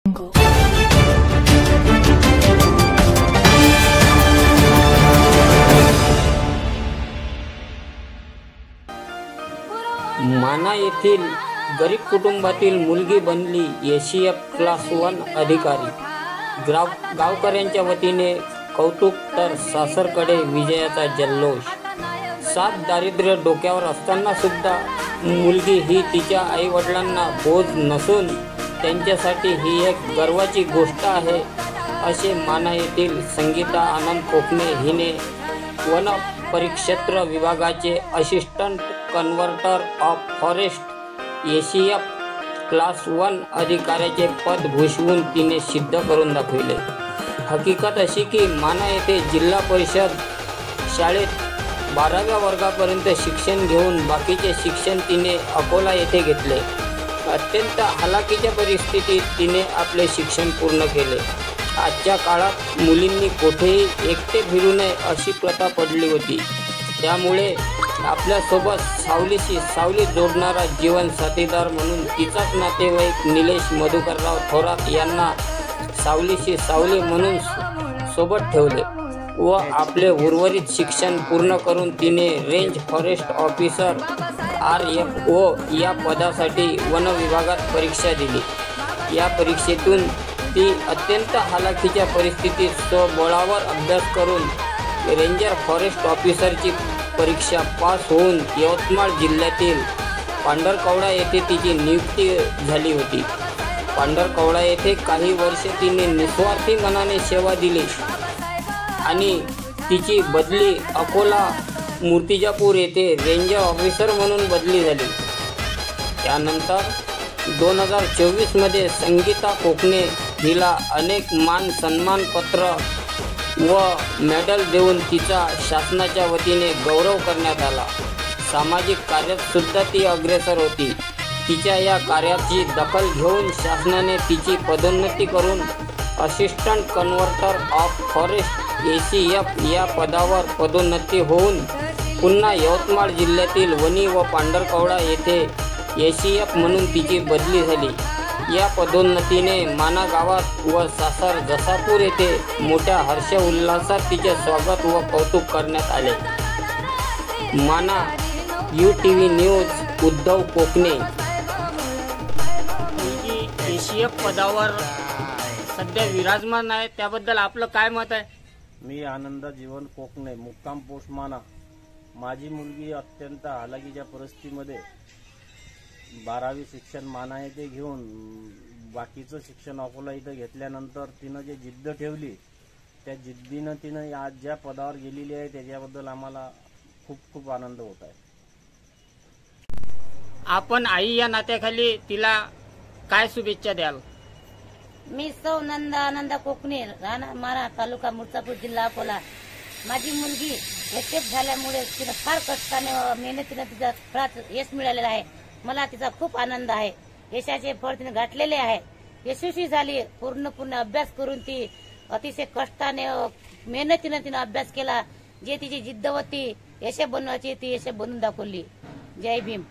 माना येथील गरीब कुटुंबातील मुलगी बनली एसीएफ क्लास 1 अधिकारी। गावकऱ्यांच्या वतीने कौतुक तर सासरकडे विजयाचा जल्लोष। सात दारिद्र्य डोक्यावर असताना सुद्धा मुलगी ही तिच्या आईवडिलांना बोज नसून त्यांच्यासाठी ही एक गर्वाची गोष्ट आहे, असे माना येथील संगीता आनंद कोकणे हिने वन परिक्षेत्र विभागाचे assistant converter of forest ACF class 1 अधिकाऱ्याचे पद भूषवून तिने सिद्ध करून दाखविले। हकीकत अशी की माना येथे जिल्हा परिषद शाळेत 12व्या वर्गापर्यंत शिक्षण घेऊन बाकीचे शिक्षण तिने अकोला येथे घेतले। अत्यंत हालाकीच्या परिस्थितीत तिने आपले शिक्षण पूर्ण केले। आजच्या काळात मुलींनी कुठेही एकटे फिरू नये अशी प्रथा पडली होती, त्यामुळे आपल्यासोबत सावलीशी सावली जोडणारा जीवन साथीदार म्हणून तिचाच नातेवाईक निलेश मधुकरराव थोरात यांना सावलीशी सावली म्हणून सोबत ठेवले व आपले उर्वरित शिक्षण पूर्ण करून तिने रेंज फॉरेस्ट ऑफिसर RFO या पदासाठी वन विभागात परीक्षा दिली। या परीक्षेतून ती अत्यंत हालाकीच्या परिस्थितीत स्वबळावर अभ्यास करून रेंजर फॉरेस्ट ऑफिसरची परीक्षा पास होऊन यवतमाळ जिल्ह्यातील पांढरकवडा येथे तिची नियुक्ती झाली होती। पांढरकवडा येथे काही वर्षे तिने निस्वार्थी मनाने सेवा दिली आणि तिची बदली अकोला मूर्तिजापूर येथे रेंजर ऑफिसर म्हणून बदली झाली। त्यानंतर 2024 मध्ये संगीता कोकणे हिला अनेक मान सन्मान पत्र व मेडल देऊन तिचा शासनाच्या वतीने गौरव करण्यात आला। सामाजिक कार्यात सुद्धा ती अग्रेसर होती। तिच्या या कार्याची दखल घेऊन शासनाने तिची पदोन्नती करून assistant converter of forest ACF या पदावर पदोन्नती होऊन पुन्हा यवतमाळ जिल्ह्यातील वणी व पांढरकवडा येथे ACF म्हणून तिची बदली झाली। या पदोन्नतीने माना गावात व सासर जसापूर येथे मोठ्या हर्ष उल्हासात तिचे स्वागत व कौतुक करण्यात आले। माना UTV न्यूज उद्धव कोकणे। ACF पदावर सध्या विराजमान आहे, त्याबद्दल आपलं काय मत आहे? मी आनंद जीवन कोकणे, मुक्काम पोस्ट माना। माझी मुलगी अत्यंत हालाकीच्या परिस्थितीमध्ये 12वी शिक्षण माना येथे घेऊन बाकीचं शिक्षण अकोला इथं घेतल्यानंतर तिनं जे जिद्द ठेवली त्या जिद्दीनं तिनं आज ज्या पदावर गेलेली आहे त्याच्याबद्दल आम्हाला खूप खूप आनंद होत आहे। आपण आई या नात्याखाली तिला काय शुभेच्छा द्याल? मी सौ नंदा आनंद कोकणे, राणा मारा, तालुका मूर्तिजापूर, जिल्हा अकोला। माझी मुलगी एसएफ झाल्यामुळे तिनं फार कष्टाने मेहनतीने तिचा फळात यश मिळालेलं आहे। मला तिचा खूप आनंद आहे। यशाचे फळ तिने गाठलेले आहे, यशस्वी झाली। पूर्ण अभ्यास करून ती अतिशय कष्टाने मेहनतीने तिने अभ्यास केला। जे तिची जिद्द होती यश बनवायची ती यश बनवून दाखवली। जय भीम।